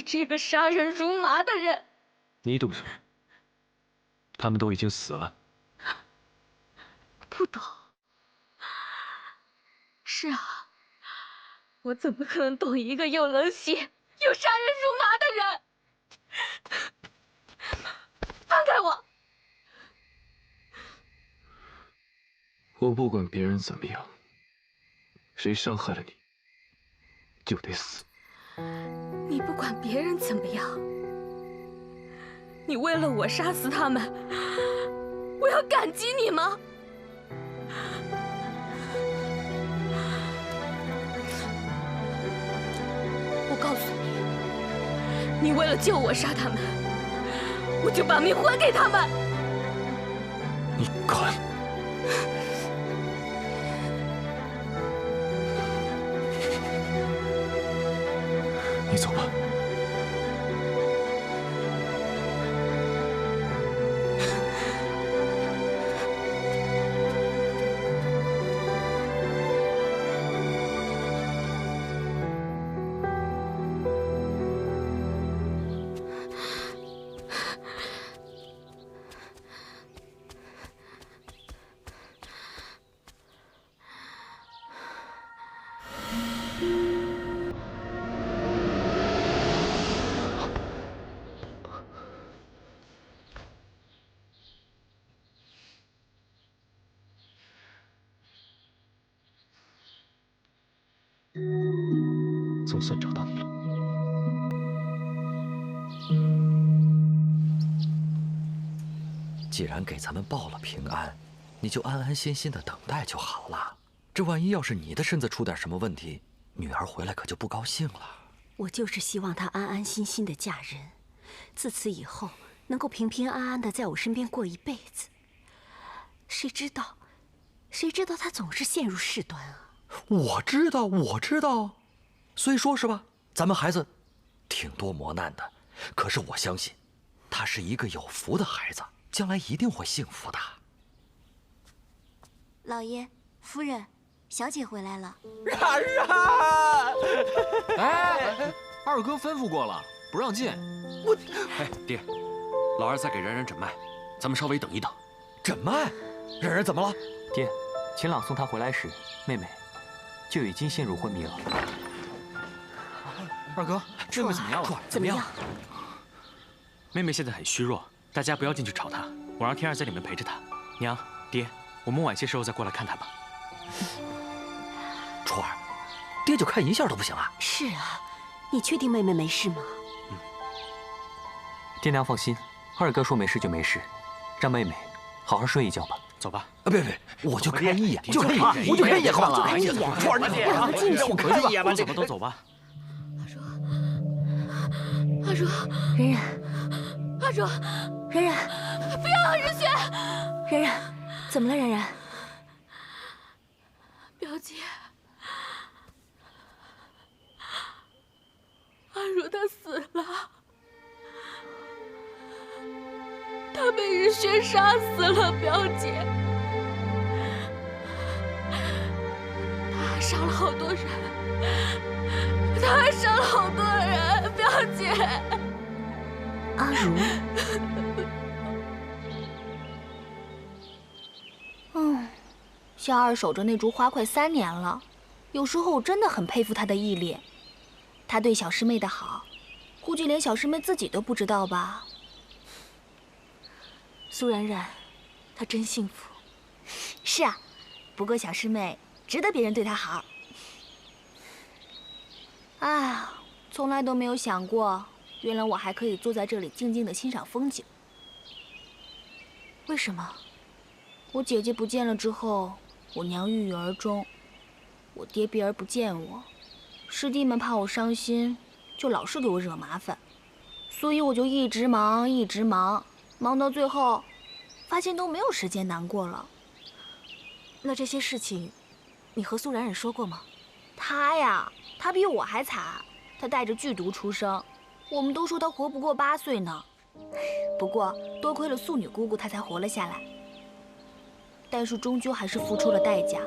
你这个杀人如麻的人！你懂什么？他们都已经死了。不懂。是啊，我怎么可能懂一个又冷血又杀人如麻的人？放开我！我不管别人怎么样，谁伤害了你，就得死。你不管别人怎么样，你为了我杀死他们，我要感激你吗？我告诉你，你为了救我杀他们，我就把命还给他们。你敢！你走吧。总算找到你了。既然给咱们报了平安，你就安安心心的等待就好了。这万一要是你的身子出点什么问题，女儿回来可就不高兴了。我就是希望她安安心心的嫁人，自此以后能够平平安安的在我身边过一辈子。谁知道她总是陷入事端啊！我知道，虽说是吧，咱们孩子挺多磨难的，可是我相信，他是一个有福的孩子，将来一定会幸福的。老爷、夫人，小姐回来了。然然，哎，二哥吩咐过了，不让进。哎，爹，老二在给然然诊脉，咱们稍微等一等。诊脉？然然怎么了？爹，秦朗送她回来时，妹妹就已经陷入昏迷了。二哥，妹妹怎么样了？怎么样？妹妹现在很虚弱，大家不要进去吵她，我让天儿在里面陪着她。娘，爹，我们晚些时候再过来看她吧。初儿，爹就看一下都不行啊？是啊，你确定妹妹没事吗？爹娘放心，二哥说没事就没事，让妹妹好好睡一觉吧。走吧。别，我就看一眼，就看一眼，我就看一眼，好吧？就看一眼，初儿，你让她进去。我看一眼吧。走吧，都走吧。阿如，然然，阿如，然然，不要日轩！然然，怎么了？然然，表姐，阿如她死了，她被日轩杀死了，表姐。他还杀了好多人，他还杀了好多人，表姐。阿如。夏二守着那株花快3年了，有时候我真的很佩服他的毅力。他对小师妹的好，估计连小师妹自己都不知道吧。苏冉冉，她真幸福。是啊，不过小师妹值得别人对她好。啊，从来都没有想过，原来我还可以坐在这里静静的欣赏风景。为什么？我姐姐不见了之后，我娘郁郁而终，我爹避而不见我，师弟们怕我伤心，就老是给我惹麻烦，所以我就一直忙，忙到最后，发现都没有时间难过了。那这些事情，你和苏冉冉说过吗？她呀，她比我还惨，她带着剧毒出生，我们都说她活不过8岁呢。不过多亏了素女姑姑，她才活了下来。但是终究还是付出了代价。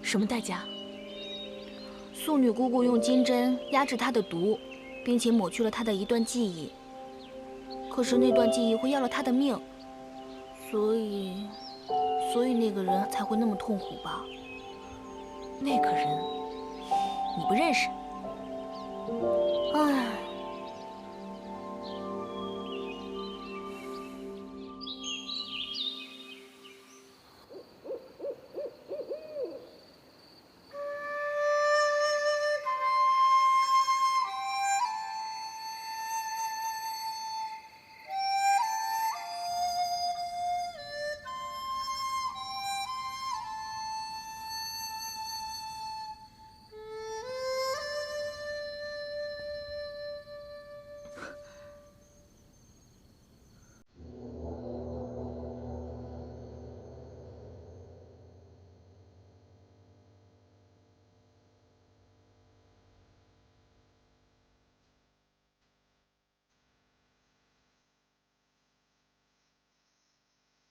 什么代价？素女姑姑用金针压制她的毒，并且抹去了他的一段记忆。可是那段记忆会要了他的命，所以那个人才会那么痛苦吧？那个人，你不认识？唉。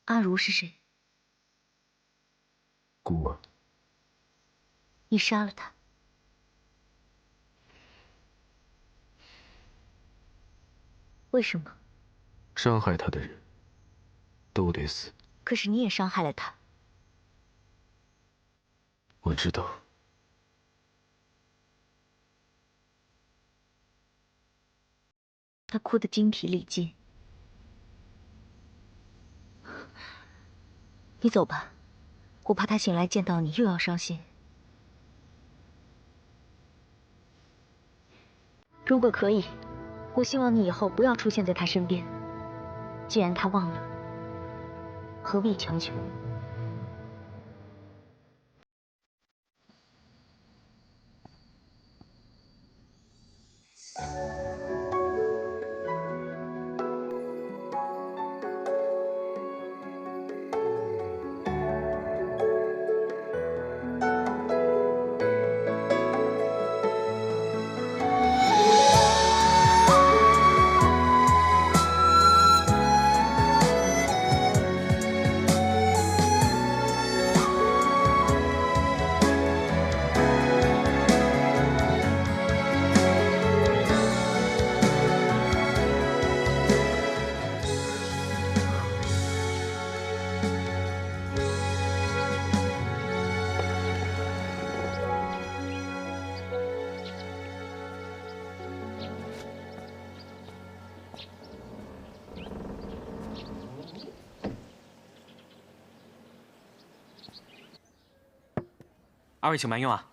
阿如是谁？孤儿。你杀了他。为什么？伤害他的人，都得死。可是你也伤害了他。我知道。他哭得精疲力尽。你走吧，我怕他醒来见到你又要伤心。如果可以，我希望你以后不要出现在他身边。既然他忘了，何必强求？二位请慢用啊。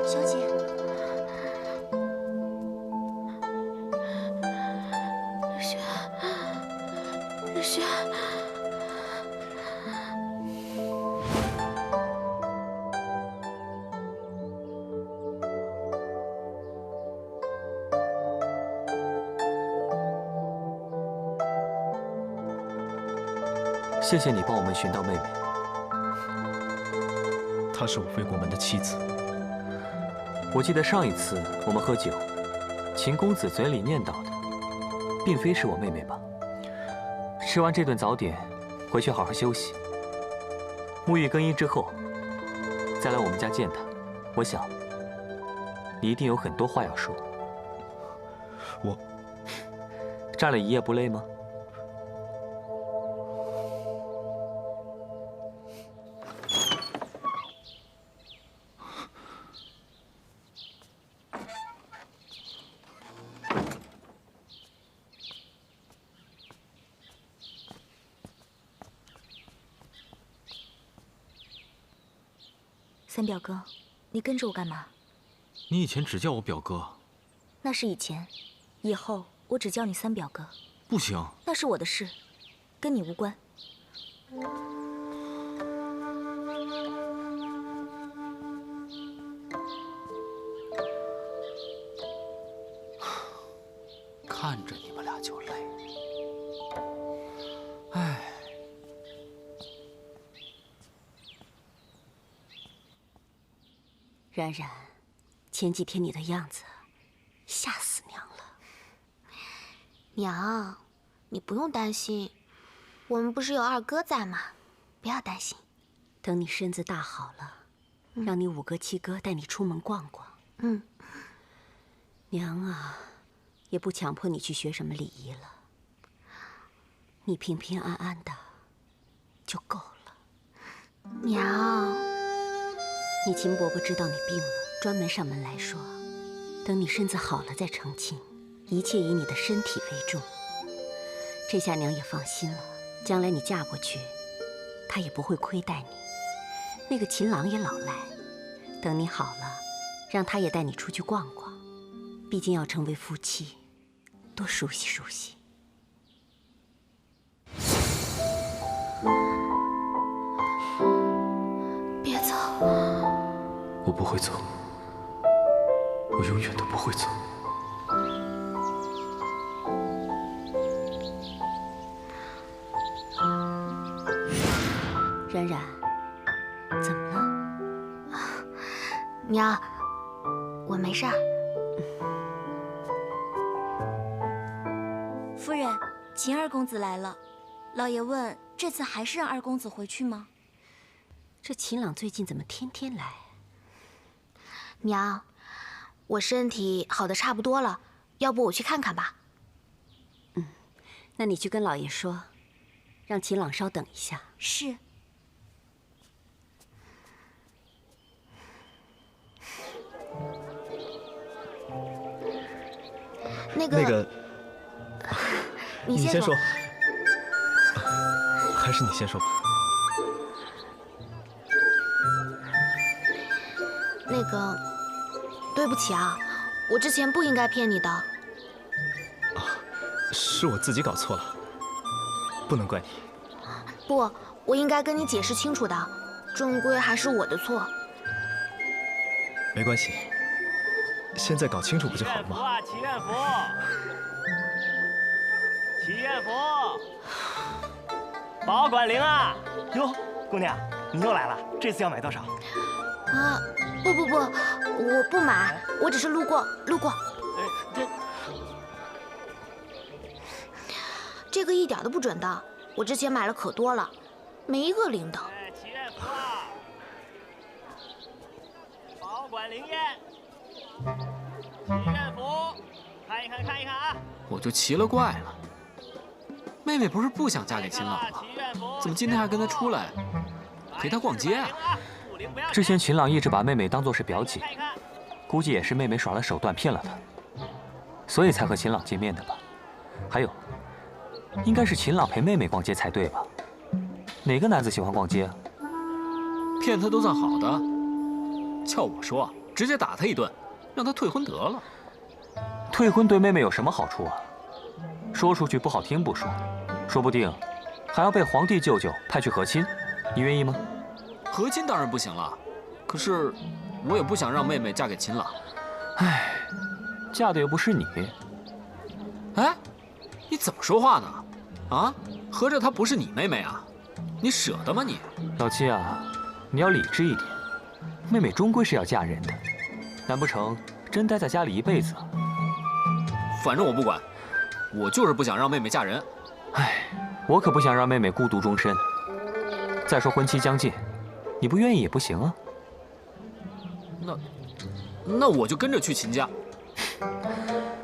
小姐，日雪，日雪。 谢谢你帮我们寻到妹妹。她是我魏国门的妻子。我记得上一次我们喝酒，秦公子嘴里念叨的，并非是我妹妹吧？吃完这顿早点，回去好好休息。沐浴更衣之后，再来我们家见她。我想，你一定有很多话要说。我站了一夜不累吗？ 三表哥，你跟着我干嘛？你以前只叫我表哥。那是以前，以后我只叫你三表哥。不行，那是我的事，跟你无关。看着你们俩就累。唉。冉冉，前几天你的样子，吓死娘了。娘，你不用担心，我们不是有二哥在吗？不要担心。等你身子大好了，让你五哥七哥带你出门逛逛。嗯。娘啊，也不强迫你去学什么礼仪了。你平平安安的就够了。娘，你秦伯伯知道你病了，专门上门来说，等你身子好了再成亲，一切以你的身体为重。这下娘也放心了，将来你嫁过去，他也不会亏待你。那个秦郎也老赖，等你好了，让他也带你出去逛逛。毕竟要成为夫妻，多熟悉熟悉。别走。我不会走，我永远都不会走。冉冉，怎么了？娘，我没事儿。夫人，秦二公子来了。老爷问，这次还是让二公子回去吗？这秦朗最近怎么天天来？娘，我身体好的差不多了，要不我去看看吧。那你去跟老爷说，让秦朗稍等一下。是。那个，你先说。还是你先说吧。那个，对不起啊，我之前不应该骗你的。啊，是我自己搞错了，不能怪你。不，我应该跟你解释清楚的，终归还是我的错。没关系，现在搞清楚不就好了吗？祈愿福，祈愿福，保管铃啊！哟，姑娘，你又来了，这次要买多少？啊，不，我不买，我只是路过。这个一点都不准的，我之前买了可多了，没一个灵的。祈愿福啊！保管灵验，祈愿福，看一看啊！我就奇了怪了，妹妹不是不想嫁给秦朗吗？怎么今天还跟他出来，陪他逛街啊？之前秦朗一直把妹妹当作是表姐，估计也是妹妹耍了手段骗了他，所以才和秦朗见面的吧。还有，应该是秦朗陪妹妹逛街才对吧？哪个男子喜欢逛街啊？骗他都算好的，叫我说，直接打他一顿，让他退婚得了。退婚对妹妹有什么好处啊？说出去不好听不说，说不定还要被皇帝舅舅派去和亲，你愿意吗？和亲当然不行了，可是我也不想让妹妹嫁给秦朗。唉，嫁的又不是你。哎，你怎么说话呢？啊，合着她不是你妹妹啊？你舍得吗你？老七啊，你要理智一点，妹妹终归是要嫁人的，难不成真待在家里一辈子？反正我不管，我就是不想让妹妹嫁人。唉，我可不想让妹妹孤独终身。再说婚期将近，你不愿意也不行啊。那我就跟着去秦家。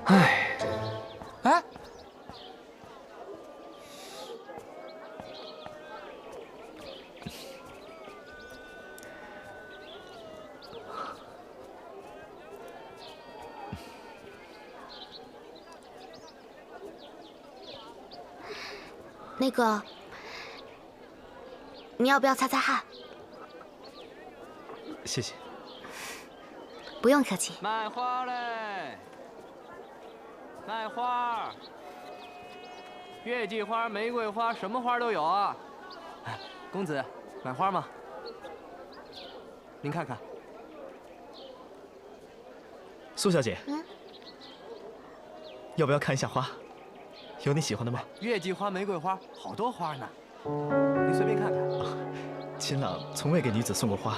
唉，哎，那个，你要不要擦擦汗？谢谢。不用客气。卖花嘞！卖花，月季花、玫瑰花，什么花都有啊。哎，公子，买花吗？您看看。苏小姐，要不要看一下花？有你喜欢的吗？月季花、玫瑰花，好多花呢。你随便看看。秦朗从未给女子送过花，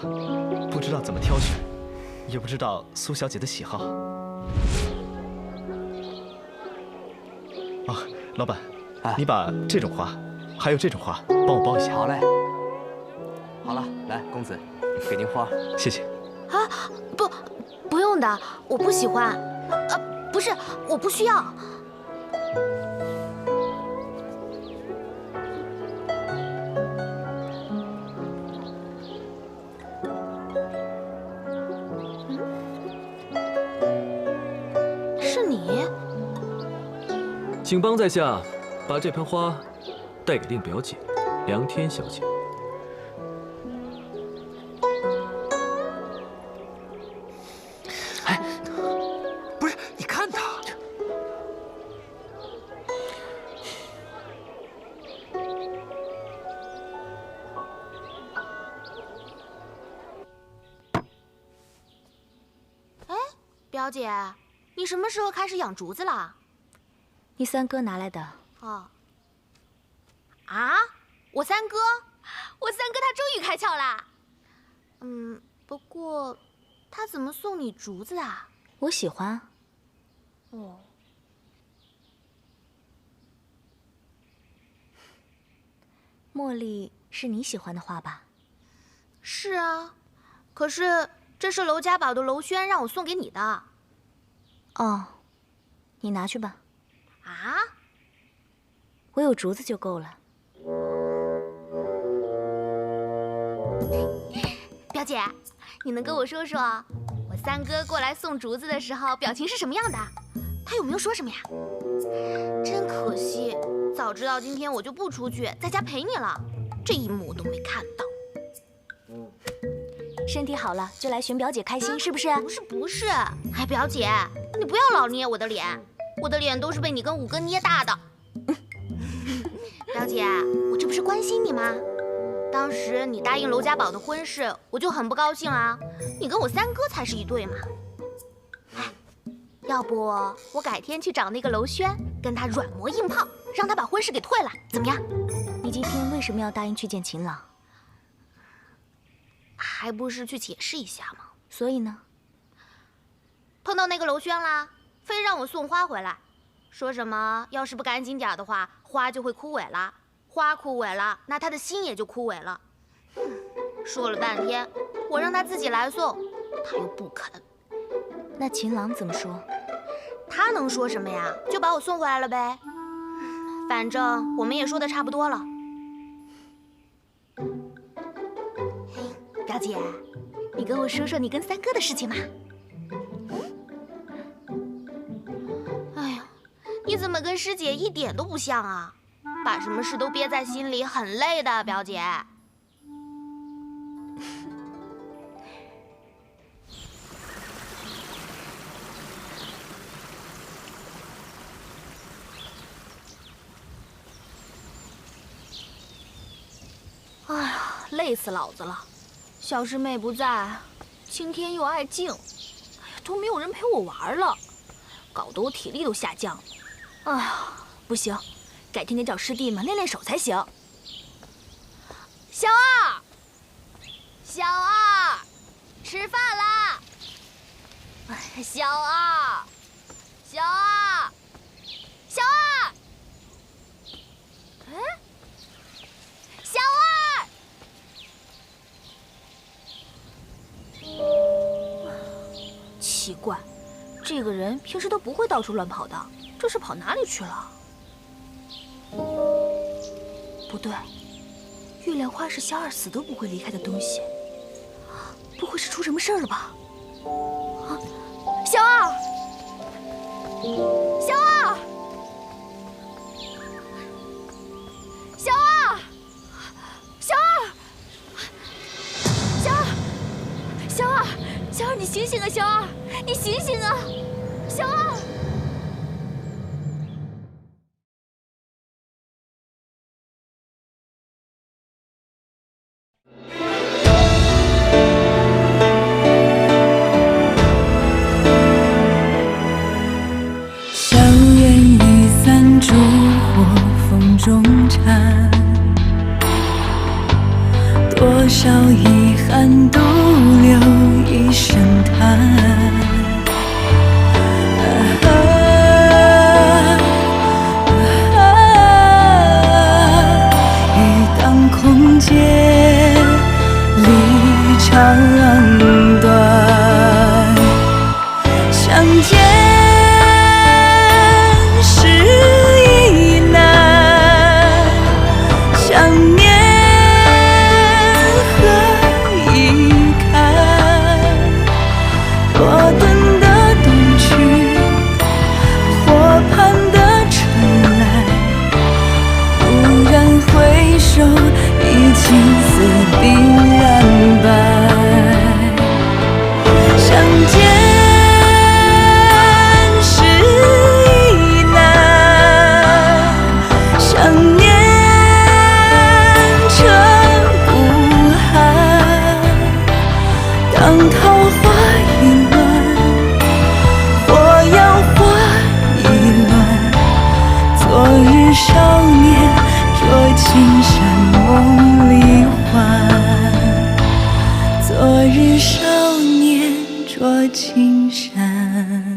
不知道怎么挑选。也不知道苏小姐的喜好。啊，老板，你把这种花，还有这种花，帮我包一下。好嘞。好了，来，公子，给您花。谢谢。啊，不用的，我不喜欢。不是，我不需要。是你？请帮在下把这盆花带给令表姐梁天小姐。哎，不是，你看他。哎，表姐，你什么时候开始养竹子了？你三哥拿来的。哦。啊，我三哥他终于开窍啦。不过，他怎么送你竹子啊？我喜欢。哦。茉莉是你喜欢的花吧？是啊，可是这是娄家堡的娄轩让我送给你的。哦，你拿去吧。啊？我有竹子就够了。表姐，你能跟我说说，我三哥过来送竹子的时候表情是什么样的？他有没有说什么呀？真可惜，早知道今天我就不出去，在家陪你了。这一幕我都没看到。身体好了就来寻表姐开心，是不是？不是。哎，表姐，你不要老捏我的脸，我的脸都是被你跟五哥捏大的。表姐，我这不是关心你吗？当时你答应娄家堡的婚事，我就很不高兴啊。你跟我三哥才是一对嘛。哎，要不我改天去找那个娄轩，跟他软磨硬泡，让他把婚事给退了，怎么样？你今天为什么要答应去见秦朗？还不是去解释一下吗？所以呢？碰到那个娄轩啦，非让我送花回来，说什么要是不赶紧点的话，花就会枯萎了。花枯萎了，那他的心也就枯萎了。说了半天，我让他自己来送，他又不肯。那秦朗怎么说？他能说什么呀？就把我送回来了呗。反正我们也说的差不多了。表姐，你跟我说说你跟三哥的事情嘛。哎呀，你怎么跟师姐一点都不像啊？把什么事都憋在心里，很累的，表姐。哎呀，累死老子了！小师妹不在，青天又爱静，哎呀，都没有人陪我玩了，搞得我体力都下降了。哎呀，不行！改天得找师弟们练练手才行。小二，小二，吃饭啦！哎，小二，小二，小二，哎，小二，奇怪，这个人平时都不会到处乱跑的，这是跑哪里去了？不对，月亮花是小二死都不会离开的东西，不会是出什么事儿了吧？啊，小二，小二，小二，小二，小二，小二，小二，你醒醒啊！小二，你醒醒啊！小二。多少遗憾都留一声叹。雨当空阶，离长短，相见是亦难，想念何以堪？落顿的冬去，火畔的春来，忽然回首，已青丝鬓染白。相见是亦难，想念彻骨寒。当桃花已乱，火药花已乱，昨日少年着青衫梦里还，昨日少年着青衫。